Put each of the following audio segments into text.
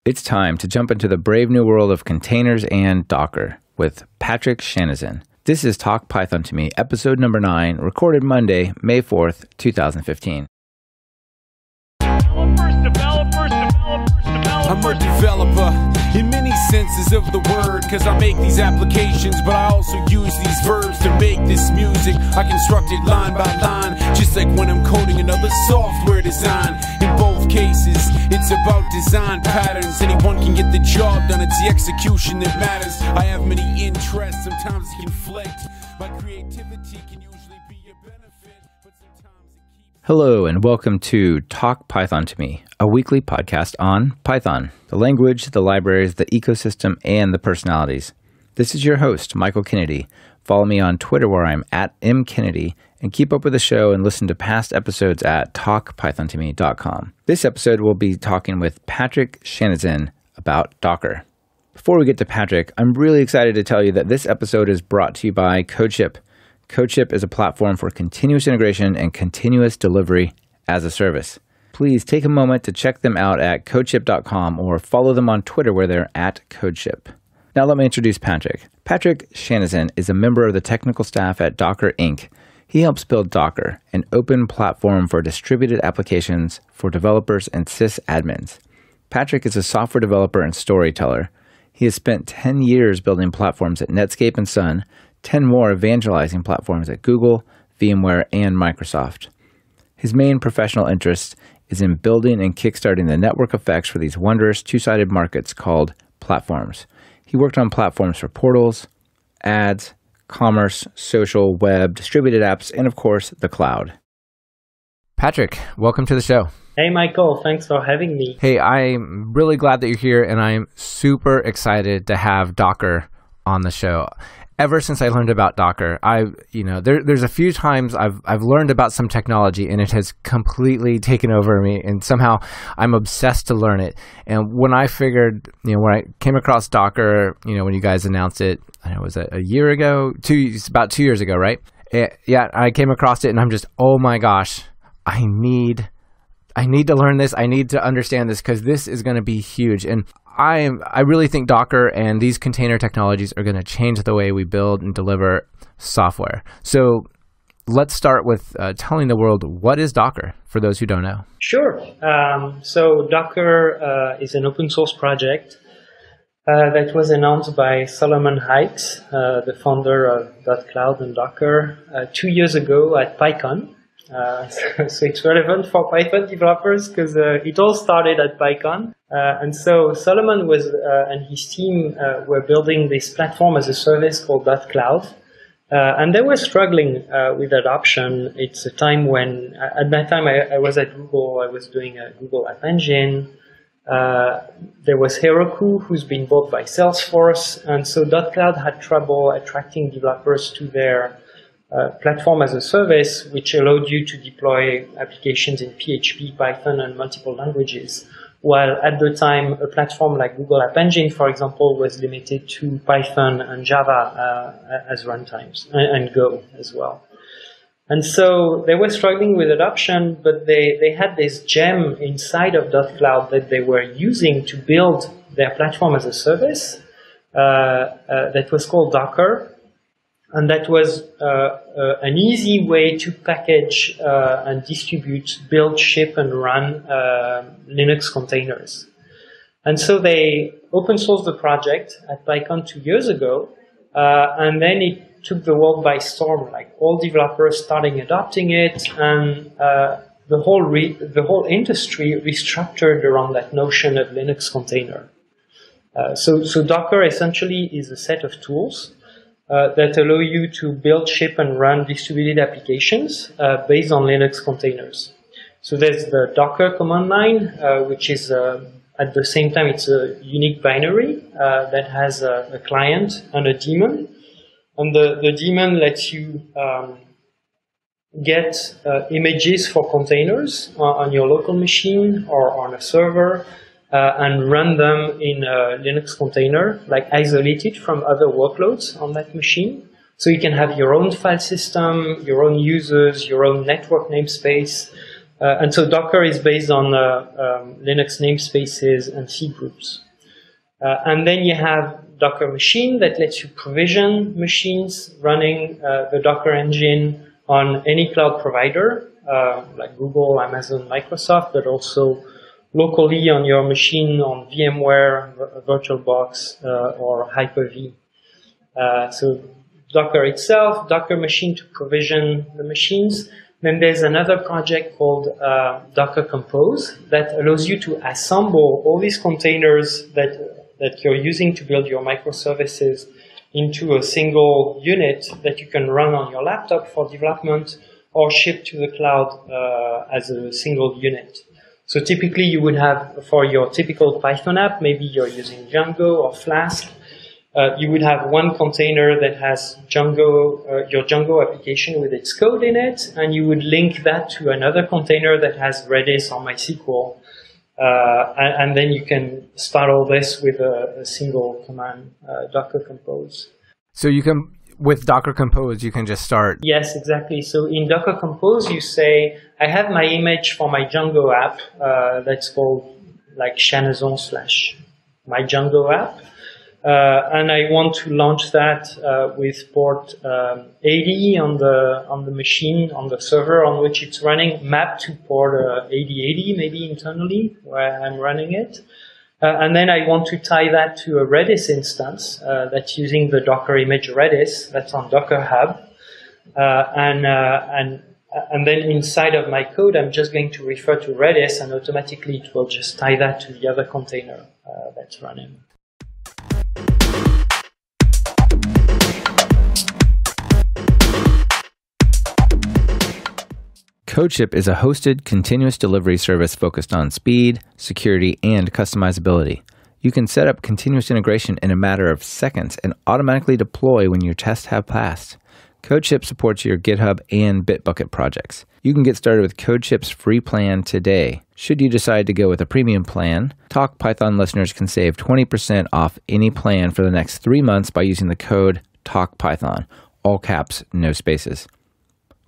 It's time to jump into the brave new world of containers and Docker with Patrick Chanezon. This is Talk Python to Me, episode number 9, recorded Monday, May 4th, 2015. I'm a developer in many senses of the word, cause I make these applications, but I also use these verbs to make this music. I construct it line by line, just like when I'm coding another software design. In both cases, it's about design patterns. Anyone can get the job done, it's the execution that matters. I have many interests, sometimes it conflict. My creativity can usually be a benefit, but sometimes it keeps... Hello and welcome to Talk Python to Me, a weekly podcast on Python, the language, the libraries, the ecosystem, and the personalities. This is your host, Michael Kennedy. Follow me on Twitter where I'm at mkennedy, and keep up with the show and listen to past episodes at talkpythontome.com. This episode we'll be talking with Patrick Chanezon about Docker. Before we get to Patrick, I'm really excited to tell you that this episode is brought to you by CodeShip. CodeShip is a platform for continuous integration and continuous delivery as a service. Please take a moment to check them out at codeship.com or follow them on Twitter where they're at CodeShip. Now let me introduce Patrick. Patrick Chanezon is a member of the technical staff at Docker Inc. He helps build Docker, an open platform for distributed applications for developers and sysadmins. Patrick is a software developer and storyteller. He has spent 10 years building platforms at Netscape and Sun, 10 more evangelizing platforms at Google, VMware, and Microsoft. His main professional interest is in building and kickstarting the network effects for these wondrous two-sided markets called platforms. He worked on platforms for portals, ads, commerce, social, web, distributed apps, and of course, the cloud. Patrick, welcome to the show. Hey, Michael. Thanks for having me. Hey, I'm really glad that you're here, and I'm super excited to have Docker on the show. Ever since I learned about Docker, there's a few times I've learned about some technology and it has completely taken over me, and somehow I'm obsessed to learn it. And when I figured, when I came across Docker, when you guys announced it, I don't know, was it a year ago? About 2 years ago, right? Yeah, I came across it and I'm just, oh my gosh, I need to learn this. I need to understand this because this is going to be huge. And I really think Docker and these container technologies are going to change the way we build and deliver software. So let's start with telling the world, what is Docker, for those who don't know? Sure. So Docker is an open source project that was announced by Solomon Hykes, the founder of dotCloud and Docker, 2 years ago at PyCon. So it's relevant for Python developers because it all started at PyCon. And so Solomon and his team were building this platform as a service called dotCloud. And they were struggling with adoption. It's a time when, at that time, I was at Google. I was doing a Google App Engine. There was Heroku, who's been bought by Salesforce. And so dotCloud had trouble attracting developers to their platform as a service, which allowed you to deploy applications in PHP, Python, and multiple languages. While at the time, a platform like Google App Engine, for example, was limited to Python and Java as runtimes, and Go as well. And so they were struggling with adoption, but they had this gem inside of dotCloud that they were using to build their platform as a service that was called Docker. And that was an easy way to package and distribute, build, ship, and run Linux containers. And so they open sourced the project at PyCon 2 years ago, and then it took the world by storm. Like all developers starting adopting it, and the whole industry restructured around that notion of Linux container. So Docker essentially is a set of tools that allow you to build, ship, and run distributed applications based on Linux containers. So there's the Docker command line, which is at the same time it's a unique binary that has a client and a daemon. And the daemon lets you get images for containers on your local machine or on a server, and run them in a Linux container, like isolated from other workloads on that machine. So you can have your own file system, your own users, your own network namespace, And so Docker is based on Linux namespaces and C groups. And then you have Docker machine that lets you provision machines running the Docker engine on any cloud provider, like Google, Amazon, Microsoft, but also locally on your machine on VMware, VirtualBox, or Hyper-V. So Docker itself, Docker machine to provision the machines. Then there's another project called Docker Compose that allows you to assemble all these containers that you're using to build your microservices into a single unit that you can run on your laptop for development or ship to the cloud as a single unit. So typically you would have, for your typical Python app, maybe you're using Django or Flask, you would have one container that has Django, your Django application with its code in it, and you would link that to another container that has Redis or MySQL. And then you can start all this with a single command, Docker Compose. So you can, with Docker Compose, you can just start. Yes, exactly. So in Docker Compose, you say, I have my image for my Django app that's called like Chanezon/my Django app. And I want to launch that with port 80 on the machine, on the server on which it's running, mapped to port 8080, maybe internally, where I'm running it. And then I want to tie that to a Redis instance that's using the Docker image Redis that's on Docker Hub. And then inside of my code, I'm just going to refer to Redis, and automatically it will just tie that to the other container that's running. CodeShip is a hosted, continuous delivery service focused on speed, security, and customizability. You can set up continuous integration in a matter of seconds and automatically deploy when your tests have passed. CodeShip supports your GitHub and Bitbucket projects. You can get started with CodeShip's free plan today. Should you decide to go with a premium plan, Talk Python listeners can save 20% off any plan for the next 3 months by using the code TALKPython, all caps, no spaces.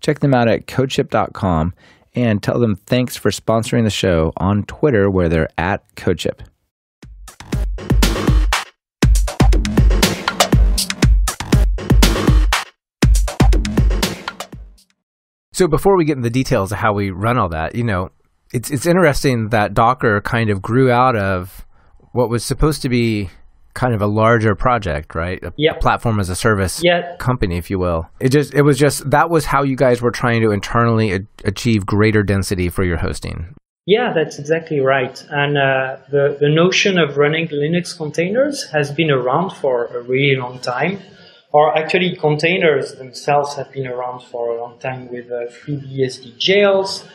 Check them out at codeship.com and tell them thanks for sponsoring the show on Twitter, where they're at CodeShip. So before we get into the details of how we run all that, it's interesting that Docker kind of grew out of what was supposed to be kind of a larger project, right? A platform as a service company, if you will. That was how you guys were trying to internally achieve greater density for your hosting. Yeah, that's exactly right. And the notion of running Linux containers has been around for a really long time. Or actually, containers themselves have been around for a long time with FreeBSD jails.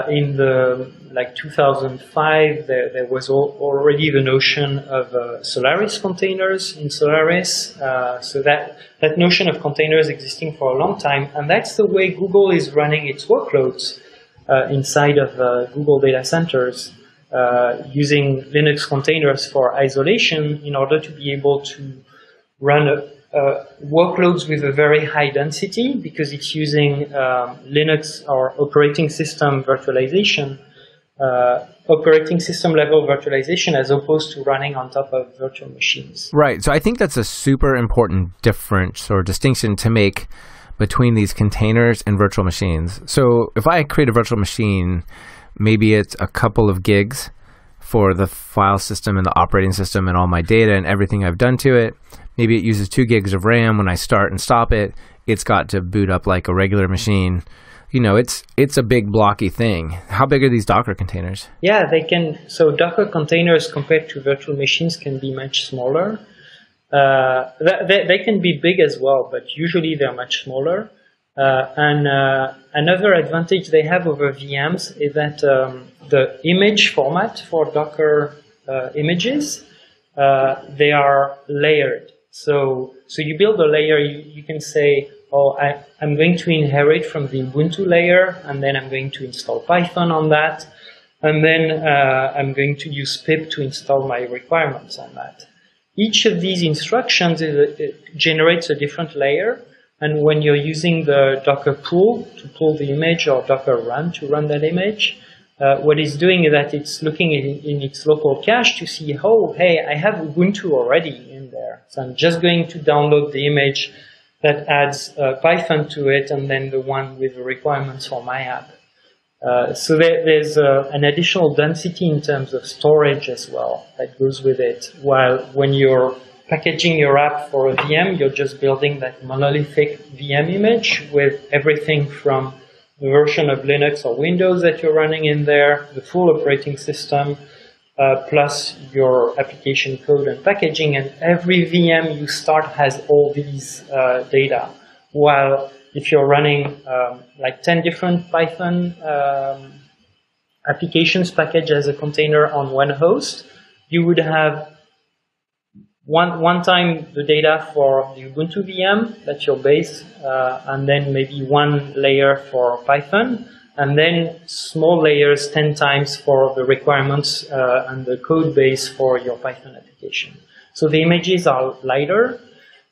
In the 2005, there was already the notion of Solaris containers in Solaris. So that notion of containers existing for a long time, and that's the way Google is running its workloads inside of Google data centers, using Linux containers for isolation in order to be able to run workloads with a very high density, because it's using Linux or operating system virtualization, operating system level virtualization, as opposed to running on top of virtual machines. Right. So I think that's a super important difference or distinction to make between these containers and virtual machines. So if I create a virtual machine, maybe it's a couple of gigs for the file system and the operating system and all my data and everything I've done to it. Maybe it uses 2 gigs of RAM when I start and stop it. It's got to boot up like a regular machine. It's a big blocky thing. How big are these Docker containers? Yeah, they can. So Docker containers compared to virtual machines can be much smaller. They can be big as well, but usually they're much smaller. And another advantage they have over VMs is that the image format for Docker images, they are layered. So you build a layer, you can say, I'm going to inherit from the Ubuntu layer, and then I'm going to install Python on that, and then I'm going to use pip to install my requirements on that. Each of these instructions generates a different layer, And when you're using the Docker pull to pull the image or Docker run to run that image, what it's doing is that it's looking in its local cache to see, oh, hey, I have Ubuntu already in there. So I'm just going to download the image that adds Python to it and then the one with the requirements for my app. So there's an additional density in terms of storage as well that goes with it. While when you're packaging your app for a VM, you're just building that monolithic VM image with everything from the version of Linux or Windows that you're running in there, the full operating system, plus your application code and packaging. And every VM you start has all these data. While if you're running like 10 different Python applications packaged as a container on one host, you would have one time the data for the Ubuntu VM, that's your base, and then maybe one layer for Python, and then small layers 10 times for the requirements and the code base for your Python application. So the images are lighter,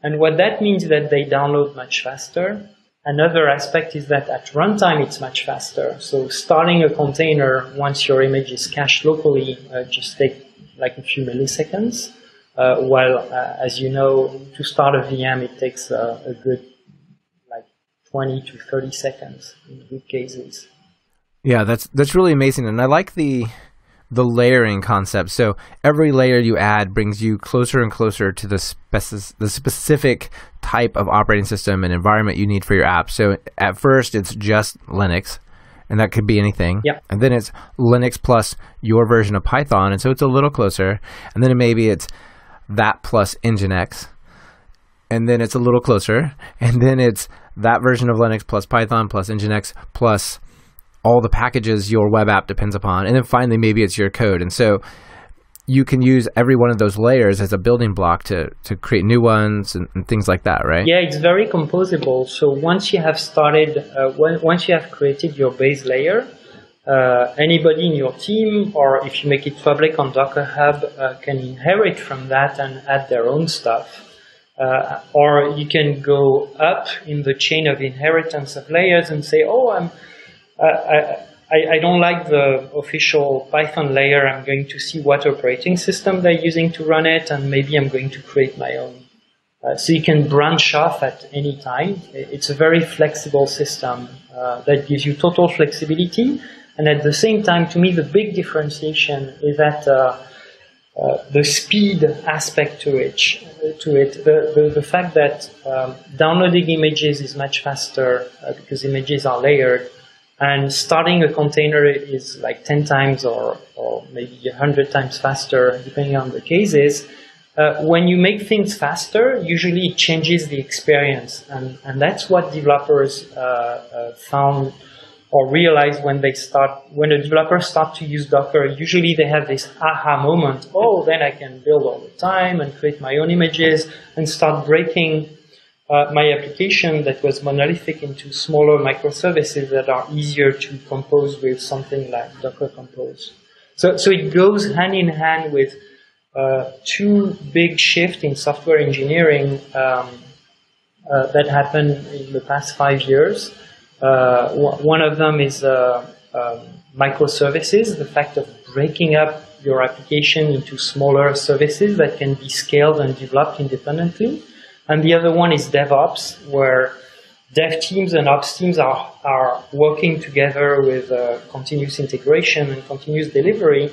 and what that means is that they download much faster. Another aspect is that at runtime it's much faster. So starting a container once your image is cached locally just takes like a few milliseconds. While, as you know, to start a VM, it takes a good like 20 to 30 seconds in good cases. Yeah, that's really amazing, and I like the layering concept. So every layer you add brings you closer and closer to the specific type of operating system and environment you need for your app. So at first, it's just Linux, and that could be anything. Yeah. And then it's Linux plus your version of Python, and so it's a little closer. And then maybe it's that plus Nginx, and then it's a little closer, and then it's that version of Linux plus Python plus Nginx plus all the packages your web app depends upon, and then finally maybe it's your code. And so you can use every one of those layers as a building block to create new ones and things like that, right? Yeah, it's very composable. So once you have started, once you have created your base layer, anybody in your team, or if you make it public on Docker Hub, can inherit from that and add their own stuff. Or you can go up in the chain of inheritance of layers and say, oh, I don't like the official Python layer. I'm going to see what operating system they're using to run it, and maybe I'm going to create my own. So you can branch off at any time. It's a very flexible system that gives you total flexibility. And at the same time, to me, the big differentiation is that the speed aspect to it, the fact that downloading images is much faster because images are layered, and starting a container is like 10 times or maybe 100 times faster, depending on the cases. When you make things faster, usually it changes the experience, and that's what developers found or realize when a developer starts to use Docker. Usually they have this aha moment, oh, then I can build all the time and create my own images and start breaking my application that was monolithic into smaller microservices that are easier to compose with something like Docker Compose. So it goes hand in hand with two big shifts in software engineering that happened in the past 5 years. One of them is microservices, the fact of breaking up your application into smaller services that can be scaled and developed independently. And the other one is DevOps, where dev teams and ops teams are working together with continuous integration and continuous delivery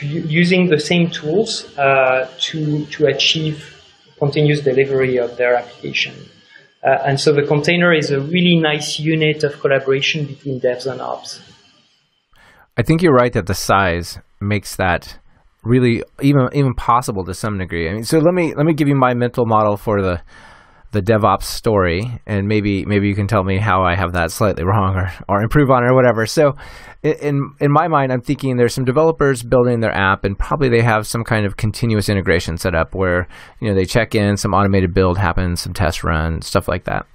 using the same tools to achieve continuous delivery of their application. And so the container is a really nice unit of collaboration between devs and ops. I think you're right that the size makes that really even possible to some degree. I mean, so let me give you my mental model for the DevOps story, and maybe you can tell me how I have that slightly wrong or improve on it or whatever. So in my mind, I'm thinking there's some developers building their app, and probably they have some kind of continuous integration set up where, you know, they check in, some automated build happens, some tests run, stuff like that.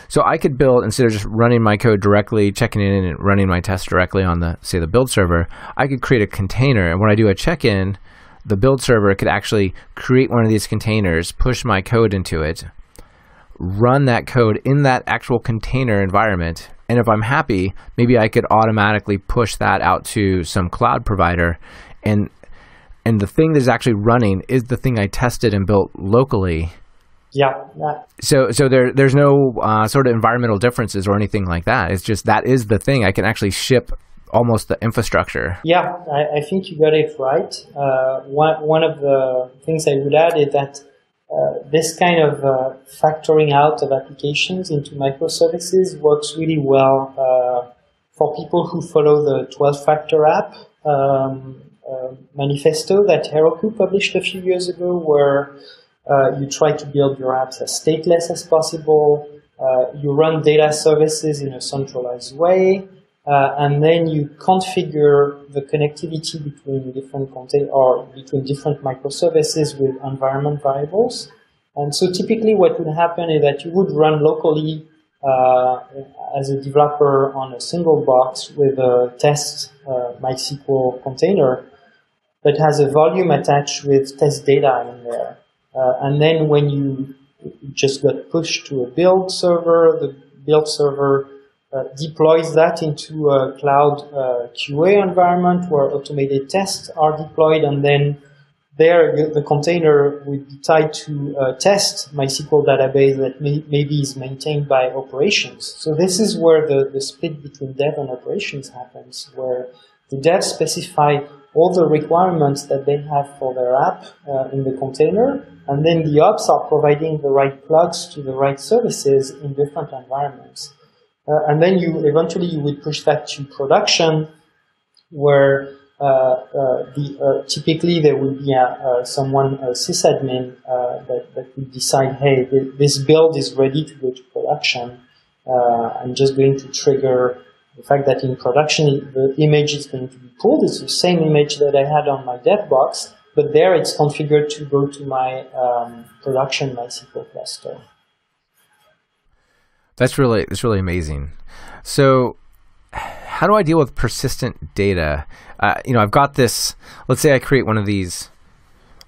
So I could build, instead of just running my code directly, checking in and running my tests directly on the build server, I could create a container, and when I do a check-in, the build server could actually create one of these containers, push my code into it, run that code in that actual container environment. And if I'm happy, maybe I could automatically push that out to some cloud provider. And the thing that's actually running is the thing I tested and built locally. Yeah. So there's no sort of environmental differences or anything like that. It's just that is the thing. I can actually ship almost the infrastructure. Yeah, I think you got it right. One of the things I would add is that this kind of factoring out of applications into microservices works really well for people who follow the 12-factor app manifesto that Heroku published a few years ago, where you try to build your apps as stateless as possible. You run data services in a centralized way. And then you configure the connectivity between different between different microservices with environment variables. And so typically what would happen is that you would run locally as a developer on a single box with a test MySQL container that has a volume attached with test data in there. And then when you just got pushed to a build server, the build server deploys that into a cloud QA environment where automated tests are deployed, and then there the container would be tied to a test MySQL database that maybe is maintained by operations. So this is where the split between dev and operations happens, where the devs specify all the requirements that they have for their app in the container, and then the ops are providing the right plugs to the right services in different environments. And then eventually you would push that to production, where typically there would be a sysadmin that would decide, hey, this build is ready to go to production. I'm just going to trigger the fact that in production the image is going to be pulled. It's the same image that I had on my dev box, but there it's configured to go to my production MySQL cluster. That's really amazing. So how do I deal with persistent data? I've got this, let's say I create one of these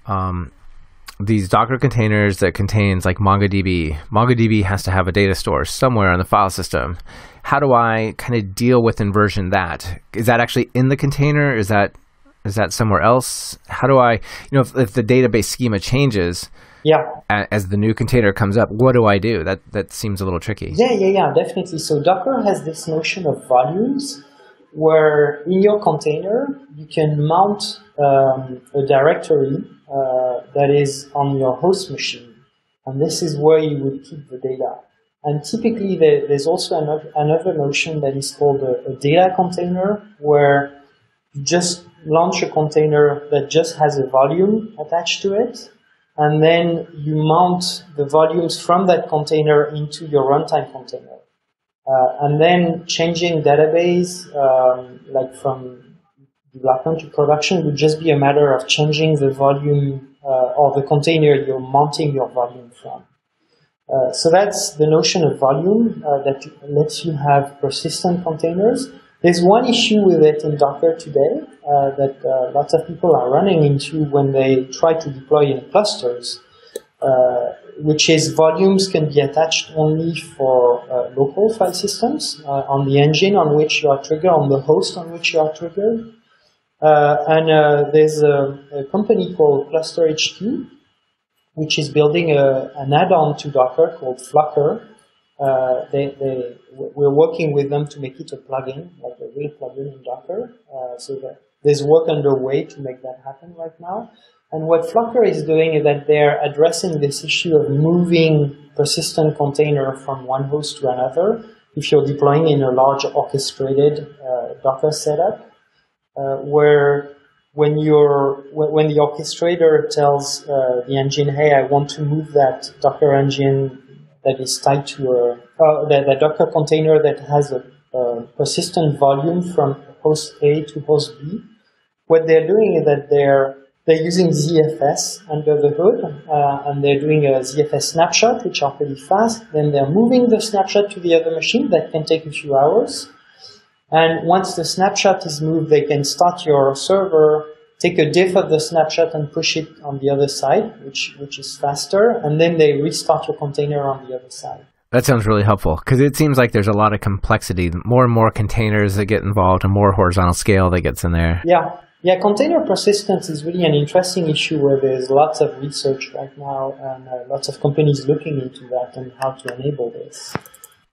Docker containers that contains like MongoDB. MongoDB has to have a data store somewhere on the file system. How do I kind of deal with and version that? Is that actually in the container? Is that somewhere else? How do I, if the database schema changes, as the new container comes up, what do I do? That seems a little tricky. Yeah, definitely. So Docker has this notion of volumes, where in your container you can mount a directory that is on your host machine, and this is where you would keep the data. And typically there's also another notion that is called a data container, where you just launch a container that just has a volume attached to it, and then you mount the volumes from that container into your runtime container. And then changing database, like from development to production, would just be a matter of changing the volume or the container you're mounting your volume from. So that's the notion of volume that lets you have persistent containers. There's one issue with it in Docker today that lots of people are running into when they try to deploy in clusters, which is volumes can be attached only for local file systems on the engine on which you are triggered, on the host on which you are triggered. And there's a company called Cluster HQ, which is building an add-on to Docker called Flucker. We're working with them to make it a plugin, like a real plugin in Docker. So that there's work underway to make that happen right now. And what Flucker is doing is that they're addressing this issue of moving persistent container from one host to another if you're deploying in a large orchestrated Docker setup, where when the orchestrator tells the engine, hey, I want to move that Docker engine that is tied to that Docker container that has a persistent volume from host A to host B, what they're doing is that they're using ZFS under the hood, and they're doing a ZFS snapshot, which are pretty fast. Then they're moving the snapshot to the other machine. That can take a few hours. And once the snapshot is moved, they can start your server take a diff of the snapshot and push it on the other side, which is faster, and then they restart your container on the other side. That sounds really helpful because it seems like there's a lot of complexity, more and more containers that get involved and more horizontal scale that gets in there. Yeah, container persistence is really an interesting issue where there's lots of research right now and lots of companies looking into that and how to enable this.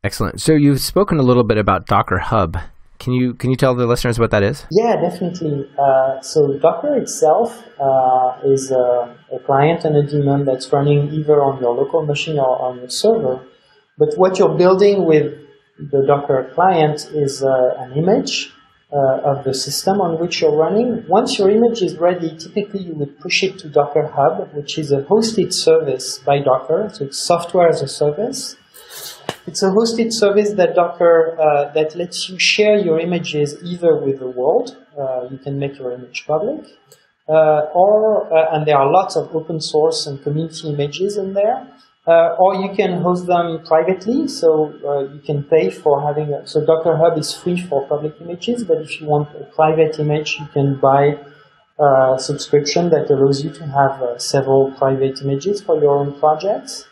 Excellent. So you've spoken a little bit about Docker Hub. Can you tell the listeners what that is? Yeah, definitely. So Docker itself is a client and a daemon that's running either on your local machine or on your server. But what you're building with the Docker client is an image of the system on which you're running. Once your image is ready, typically you would push it to Docker Hub, which is a hosted service by Docker. So it's software as a service. It's a hosted service that Docker that lets you share your images either with the world. You can make your image public, and there are lots of open source and community images in there. Or you can host them privately, so you can pay for having so Docker Hub is free for public images, but if you want a private image, you can buy a subscription that allows you to have several private images for your own projects.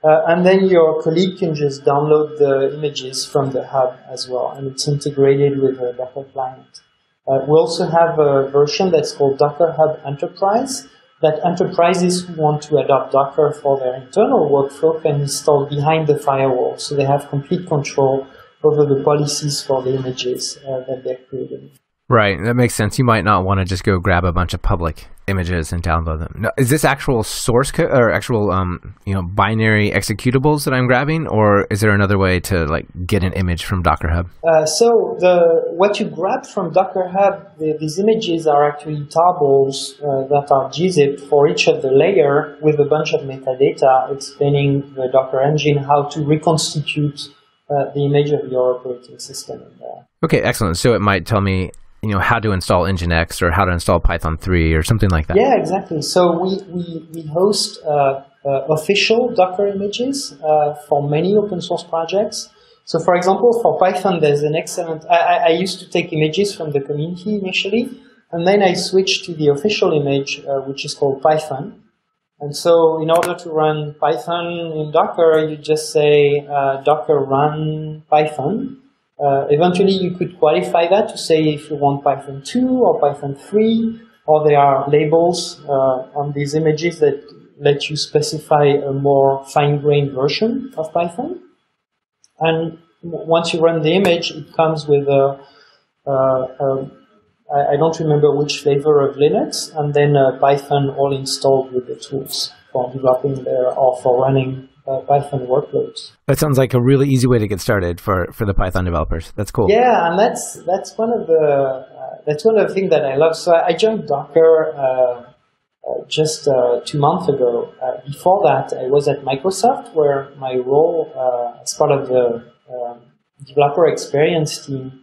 And then your colleague can just download the images from the hub as well, and it's integrated with the Docker client. We also have a version that's called Docker Hub Enterprise, that enterprises who want to adopt Docker for their internal workflow can install behind the firewall, so they have complete control over the policies for the images that they're creating. Right, that makes sense. You might not want to just go grab a bunch of public images and download them. Now, is this actual source code or actual binary executables that I'm grabbing, or is there another way to like get an image from Docker Hub? So what you grab from Docker Hub, these images are actually tarballs that are gzipped for each of the layer with a bunch of metadata explaining the Docker engine how to reconstitute the image of your operating system in there. Okay, excellent. So it might tell me how to install Nginx or how to install Python 3 or something like that. Yeah, exactly. So we host official Docker images for many open source projects. So for example, for Python, there's an excellent, I used to take images from the community initially, and then I switched to the official image, which is called Python. And so in order to run Python in Docker, you just say Docker run Python. Eventually, you could qualify that to say if you want Python 2 or Python 3, or there are labels on these images that let you specify a more fine-grained version of Python. And once you run the image, it comes with I don't remember which flavor of Linux, and then Python all installed with the tools for developing there or for running Python workloads. That sounds like a really easy way to get started for the Python developers. That's cool. Yeah, and that's one of the things that I love. So I joined Docker just 2 months ago. Before that, I was at Microsoft, where my role as part of the developer experience team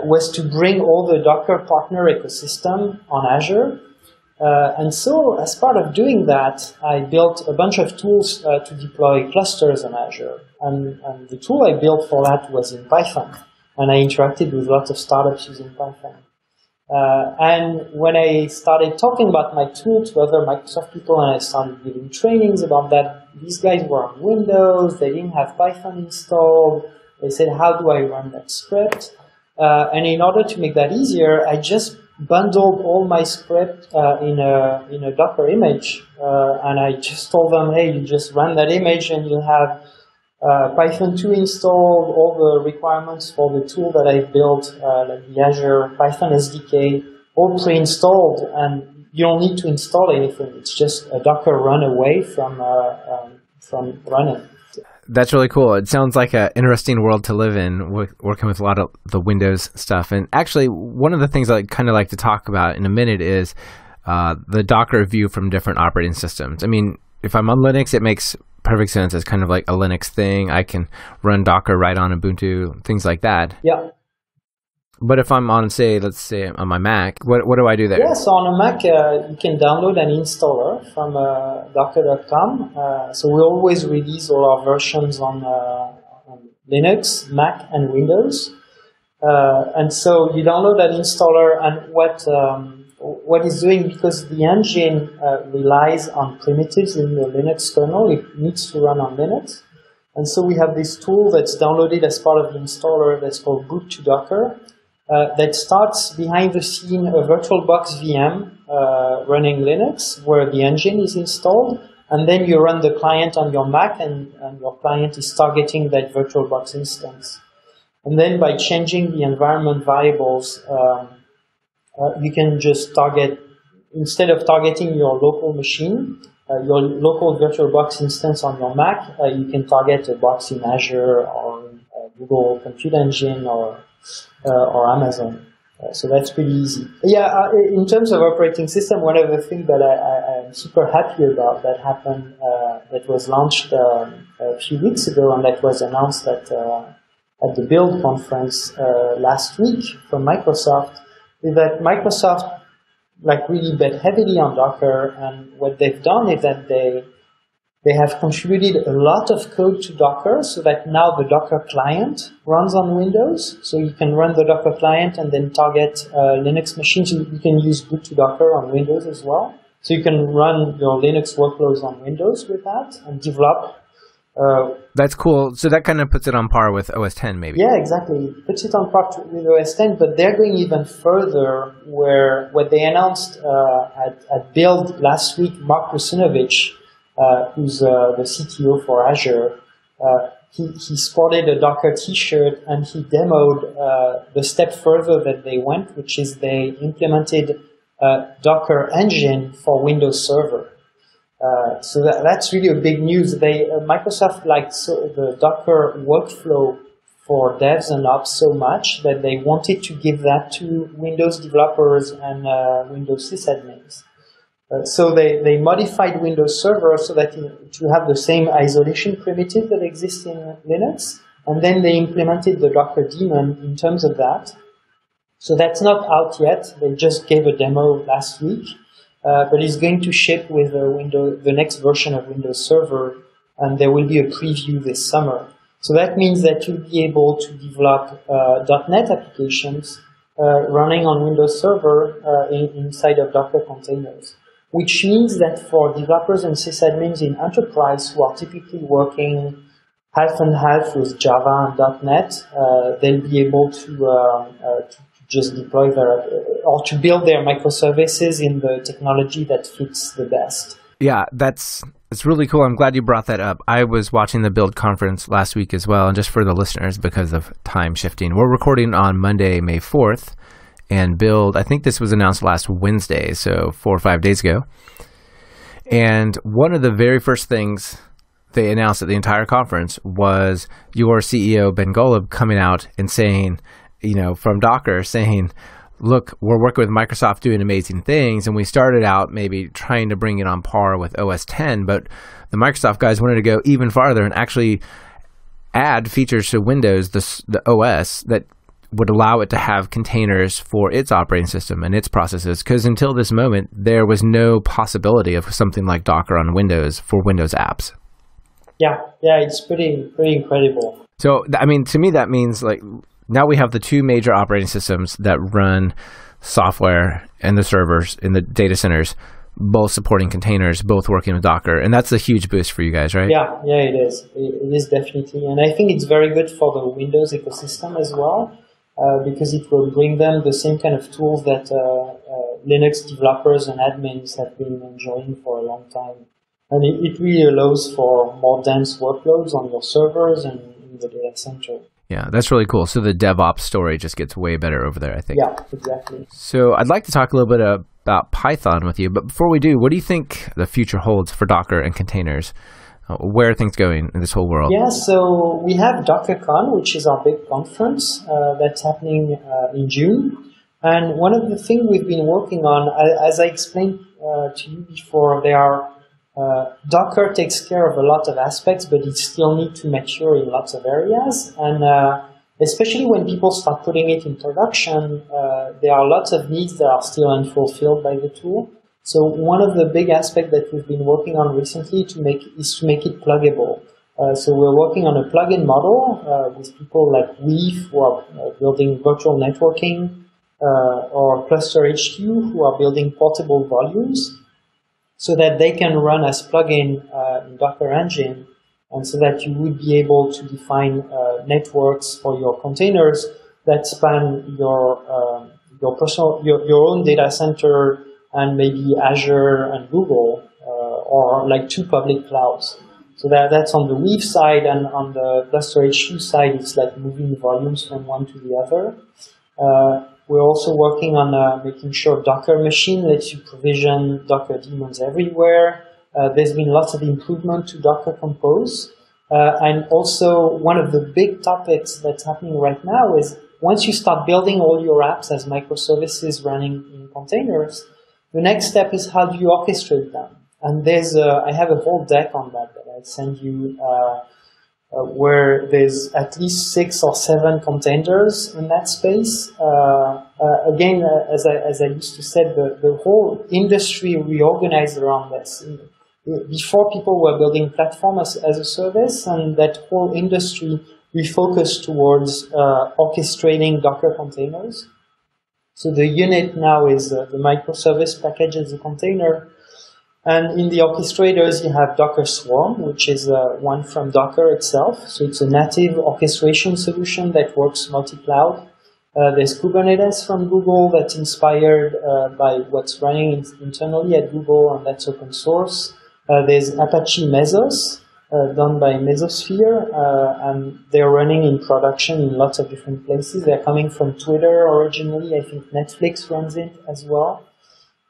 was to bring all the Docker partner ecosystem on Azure. And so as part of doing that, I built a bunch of tools to deploy clusters on Azure. And the tool I built for that was in Python. And I interacted with lots of startups using Python. And when I started talking about my tool to other Microsoft people and I started giving trainings about that, these guys were on Windows, they didn't have Python installed. They said, how do I run that script? And in order to make that easier, I just bundled all my script in a Docker image, and I just told them, hey, you just run that image and you have Python 2 installed, all the requirements for the tool that I built, like the Azure Python SDK, all pre-installed, and you don't need to install anything. It's just a Docker run away from running. That's really cool. It sounds like an interesting world to live in, working with a lot of the Windows stuff. And actually, one of the things I kind of like to talk about in a minute is the Docker view from different operating systems. I mean, if I'm on Linux, it makes perfect sense. It's kind of like a Linux thing. I can run Docker right on Ubuntu, things like that. Yeah. But if I'm on, let's say on my Mac, what do I do there? Yeah, so on a Mac, you can download an installer from docker.com. So we always release all our versions on Linux, Mac, and Windows. And so you download that installer, and what it's doing, because the engine relies on primitives in the Linux kernel, it needs to run on Linux. And so we have this tool that's downloaded as part of the installer that's called boot to Docker, that starts behind the scene a VirtualBox VM running Linux, where the engine is installed, and then you run the client on your Mac, and your client is targeting that VirtualBox instance. And then by changing the environment variables, you can just target, instead of targeting your local machine, your local VirtualBox instance on your Mac, you can target a box in Azure or Google Compute Engine or Amazon. So that's pretty easy. Yeah, in terms of operating system, one of the things that I'm super happy about that happened, that was launched a few weeks ago, and that was announced at the Build conference last week from Microsoft, is that Microsoft really bet heavily on Docker, and what they've done is that they have contributed a lot of code to Docker, so that now the Docker client runs on Windows. So you can run the Docker client and then target Linux machines. You can use boot to Docker on Windows as well. So you can run your Linux workloads on Windows with that and develop. That's cool. So that kind of puts it on par with OS X, maybe. Yeah, exactly. It puts it on par with OS X, but they're going even further, where what they announced at Build last week, Mark Rusinovich, who's the CTO for Azure, he sported a Docker t-shirt, and he demoed the step further that they went, which is they implemented Docker engine for Windows Server. So that's really a big news. Microsoft liked the Docker workflow for devs and ops so much that they wanted to give that to Windows developers and Windows sysadmins. So they modified Windows Server so that to have the same isolation primitive that exists in Linux, and then they implemented the Docker daemon in terms of that. So that's not out yet. They just gave a demo last week. But it's going to ship with the next version of Windows Server, and there will be a preview this summer. So that means that you'll be able to develop .NET applications running on Windows Server inside of Docker containers, which means that for developers and sysadmins in enterprise who are typically working half and half with Java and .NET, they'll be able to just deploy or to build their microservices in the technology that fits the best. Yeah, it's really cool. I'm glad you brought that up. I was watching the Build conference last week as well, and just for the listeners, because of time shifting, we're recording on Monday, May 4th, and Build, I think this was announced last Wednesday, so 4 or 5 days ago. And one of the very first things they announced at the entire conference was your CEO, Ben Golub, coming out and saying, from Docker, saying, look, we're working with Microsoft doing amazing things, and we started out maybe trying to bring it on par with OS X, but the Microsoft guys wanted to go even farther and actually add features to Windows, the OS, that would allow it to have containers for its operating system and its processes, because until this moment, there was no possibility of something like Docker on Windows for Windows apps. Yeah, it's pretty incredible. So, to me, that means now we have the two major operating systems that run software and the servers in the data centers, both supporting containers, both working with Docker. And that's a huge boost for you guys, right? Yeah, it is. It is definitely. And I think it's very good for the Windows ecosystem as well, because it will bring them the same kind of tools that Linux developers and admins have been enjoying for a long time. And it really allows for more dense workloads on your servers and in the data center. Yeah, that's really cool. So the DevOps story just gets way better over there, I think. Yeah, exactly. So I'd like to talk a little bit about Python with you. But before we do, what do you think the future holds for Docker and containers? Where are things going in this whole world? Yeah, so we have DockerCon, which is our big conference that's happening in June. And one of the things we've been working on, as I explained to you before, Docker takes care of a lot of aspects, but it still needs to mature in lots of areas. And especially when people start putting it in production, there are lots of needs that are still unfulfilled by the tool. So one of the big aspects that we've been working on recently is to make it pluggable. So we're working on a plugin model with people like Weave, who are building virtual networking or Cluster HQ who are building portable volumes so that they can run as plugin in Docker Engine, and so that you would be able to define networks for your containers that span your own data center and maybe Azure and Google, or like 2 public clouds. So that's on the Weave side, and on the Cluster HQ side, it's like moving volumes from one to the other. We're also working on making sure Docker machine lets you provision Docker daemons everywhere. There's been lots of improvement to Docker Compose. And also, one of the big topics that's happening right now is once you start building all your apps as microservices running in containers, the next step is how do you orchestrate them? And I have a whole deck on that I send you, where there's at least 6 or 7 containers in that space. Again, as I used to say, the whole industry reorganized around this. Before, people were building platform as a service, and that whole industry refocused towards orchestrating Docker containers. So the unit now is the microservice package as a container. And in the orchestrators, you have Docker Swarm, which is one from Docker itself. So it's a native orchestration solution that works multi-cloud. There's Kubernetes from Google that's inspired by what's running internally at Google, and that's open source. There's Apache Mesos, done by Mesosphere, and they're running in production in lots of different places. They're coming from Twitter originally. I think Netflix runs it as well.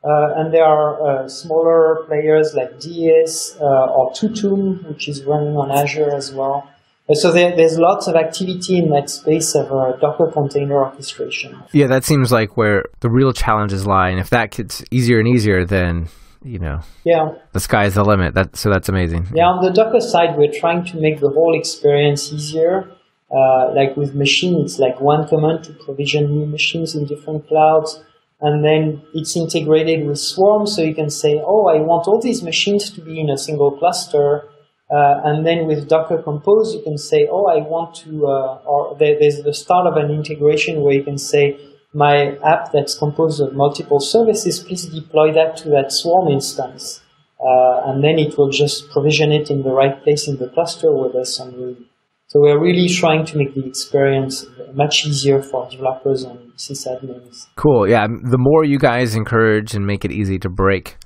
And there are smaller players like DES or Tutum, which is running on Azure as well. So there's lots of activity in that space of Docker container orchestration. Yeah, that seems like where the real challenges lie. And if that gets easier and easier, then, the sky's the limit. So that's amazing. Yeah, on the Docker side, we're trying to make the whole experience easier. Like with machine, it's like one command to provision new machines in different clouds. And then it's integrated with Swarm, so you can say, oh, I want all these machines to be in a single cluster. And then with Docker Compose, you can say, oh, I want to, or there's the start of an integration where you can say, my app that's composed of multiple services, please deploy that to that Swarm instance. And then it will just provision it in the right place in the cluster where there's some room. So we're really trying to make the experience much easier for developers and sysadmins. Cool. Yeah. The more you guys encourage and make it easy to break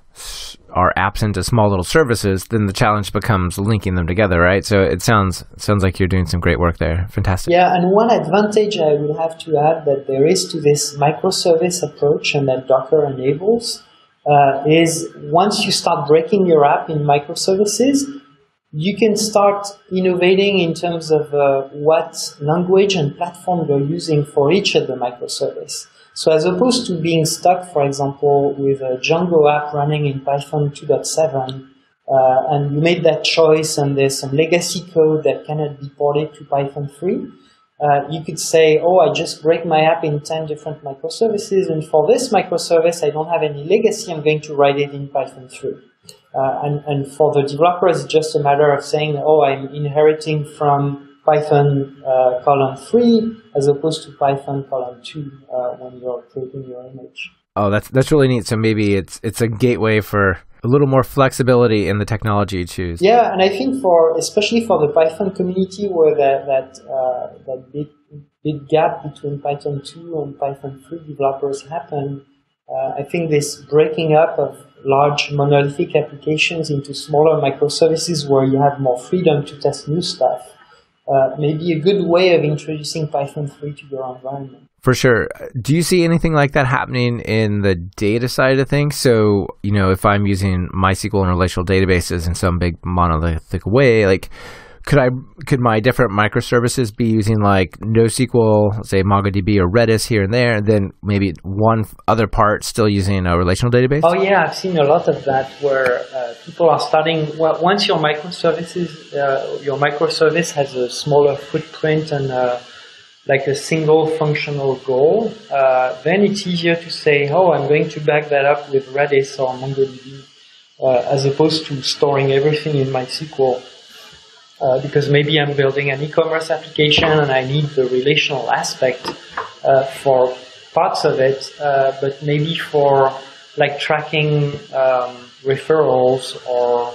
our apps into small little services, then the challenge becomes linking them together, right? So it sounds like you're doing some great work there. Fantastic. Yeah, and one advantage I would have to add that there is to this microservice approach and that Docker enables is once you start breaking your app in microservices, you can start innovating in terms of what language and platform you're using for each of the microservice. So as opposed to being stuck, for example, with a Django app running in Python 2.7, and you made that choice and there's some legacy code that cannot be ported to Python 3, you could say, oh, I just break my app in 10 different microservices, and for this microservice, I don't have any legacy, I'm going to write it in Python 3. And for the developers, it's just a matter of saying, oh, I'm inheriting from Python :3 as opposed to Python :2 when you're creating your image. Oh, that's really neat. So maybe it's a gateway for a little more flexibility in the technology you choose. Yeah, and I think especially for the Python community where that big gap between Python 2 and Python 3 developers happen, I think this breaking up of large monolithic applications into smaller microservices where you have more freedom to test new stuff may be a good way of introducing Python 3 to your environment. For sure. Do you see anything like that happening in the data side of things? So, if I'm using MySQL and relational databases in some big monolithic way, like could my different microservices be using like NoSQL, say MongoDB or Redis here and there, and then maybe one other part still using a relational database? Oh yeah, I've seen a lot of that where people are starting, once your microservice has a smaller footprint and like a single functional goal, then it's easier to say, oh, I'm going to back that up with Redis or MongoDB, as opposed to storing everything in MySQL. Because maybe I'm building an e-commerce application and I need the relational aspect for parts of it, but maybe for like tracking referrals or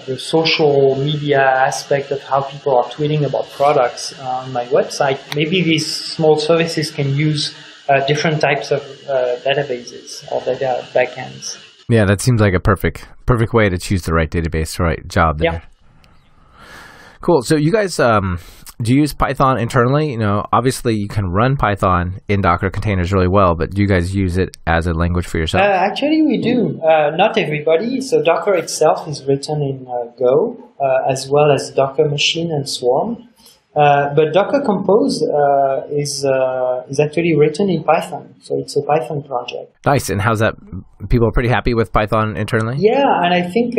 the social media aspect of how people are tweeting about products on my website, maybe these small services can use different types of databases or data backends. Yeah, that seems like a perfect way to choose the right database, the right job there. Yeah. Cool. So you guys, do you use Python internally? You know, obviously you can run Python in Docker containers really well, but do you guys use it as a language for yourself? Actually, we do. Not everybody. So Docker itself is written in Go, as well as Docker Machine and Swarm. But Docker Compose is actually written in Python, so it's a Python project. Nice. And how's that? People are pretty happy with Python internally? Yeah, and I think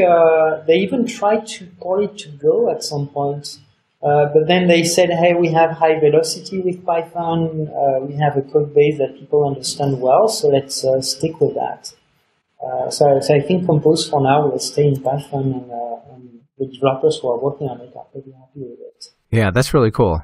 they even tried to port it to Go at some point. But then they said, hey, we have high velocity with Python. We have a code base that people understand well, so let's stick with that. So I think Compose for now will stay in Python, and the developers who are working on it are pretty happy with it. Yeah, that's really cool.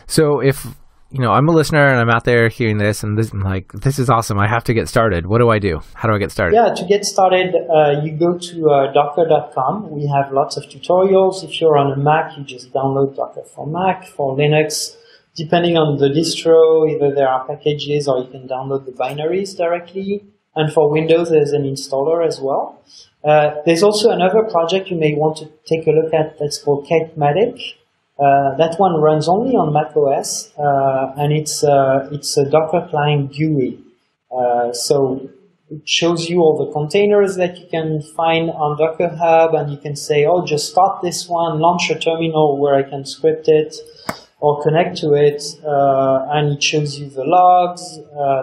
So if, you know, I'm a listener and I'm out there hearing this and I'm like, this is awesome. I have to get started. What do I do? How do I get started? Yeah, to get started, you go to docker.com. We have lots of tutorials. If you're on a Mac, you just download Docker for Mac. For Linux, depending on the distro, either there are packages or you can download the binaries directly. And for Windows, there's an installer as well. There's also another project you may want to take a look at that's called Kitematic. That one runs only on macOS, and it's a Docker client GUI. So it shows you all the containers that you can find on Docker Hub, and you can say, oh, just start this one, launch a terminal where I can script it or connect to it, and it shows you the logs,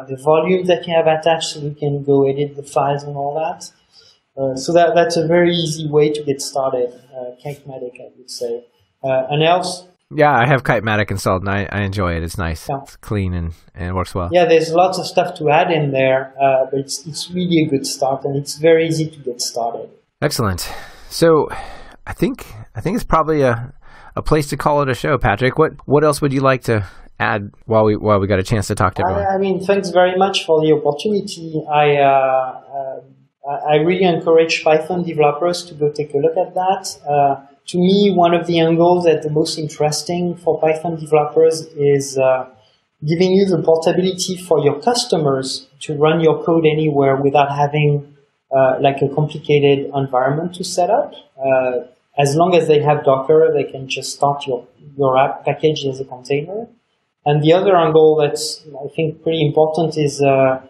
the volume that you have attached, so you can go edit the files and all that. So that's a very easy way to get started, Kitematic, I would say. And else? Yeah, I have Kitematic installed and I enjoy it. It's nice. Yeah. It's clean and it works well. Yeah, there's lots of stuff to add in there, but it's really a good start and it's very easy to get started. Excellent. So I think it's probably a place to call it a show, Patrick. What else would you like to add while we got a chance to talk to everyone? I mean, thanks very much for the opportunity. I really encourage Python developers to go take a look at that. To me, one of the angles that's the most interesting for Python developers is giving you the portability for your customers to run your code anywhere without having like a complicated environment to set up. As long as they have Docker, they can just start your app package as a container. And the other angle that's, I think, pretty important is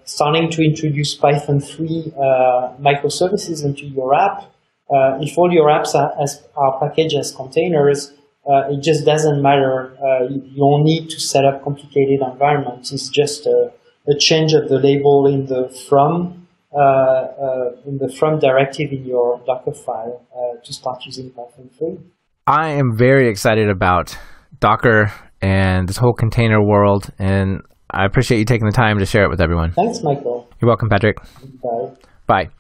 starting to introduce Python 3 microservices into your app. If all your apps are packaged as containers, it just doesn't matter. You don't need to set up complicated environments. It's just a change of the label in the from directive in your Docker file to start using Python 3. I am very excited about Docker and this whole container world, and I appreciate you taking the time to share it with everyone. Thanks, Michael. You're welcome, Patrick. Bye. Bye.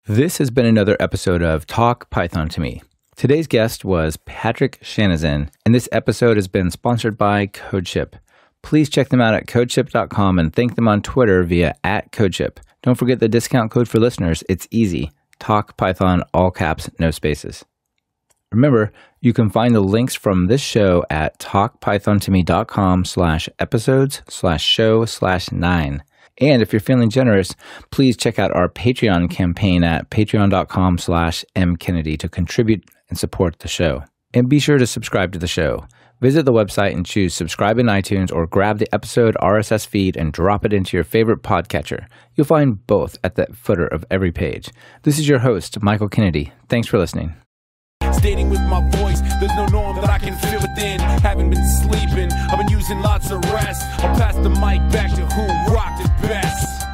This has been another episode of Talk Python to Me. Today's guest was Patrick Chanezon, and this episode has been sponsored by CodeShip. Please check them out at codeship.com and thank them on Twitter via @CodeShip. Don't forget the discount code for listeners. It's easy. Talk Python, all caps, no spaces. Remember, you can find the links from this show at talkpythontome.com/episodes/show/9. And if you're feeling generous, please check out our Patreon campaign at patreon.com/mkennedy to contribute and support the show. And be sure to subscribe to the show. Visit the website and choose subscribe in iTunes or grab the episode RSS feed and drop it into your favorite podcatcher. You'll find both at the footer of every page. This is your host, Michael Kennedy. Thanks for listening. Stating with my voice, there's no norm that I can feel within. Haven't been sleeping, I've been using lots of rest. I'll pass the mic back to who rocked it best.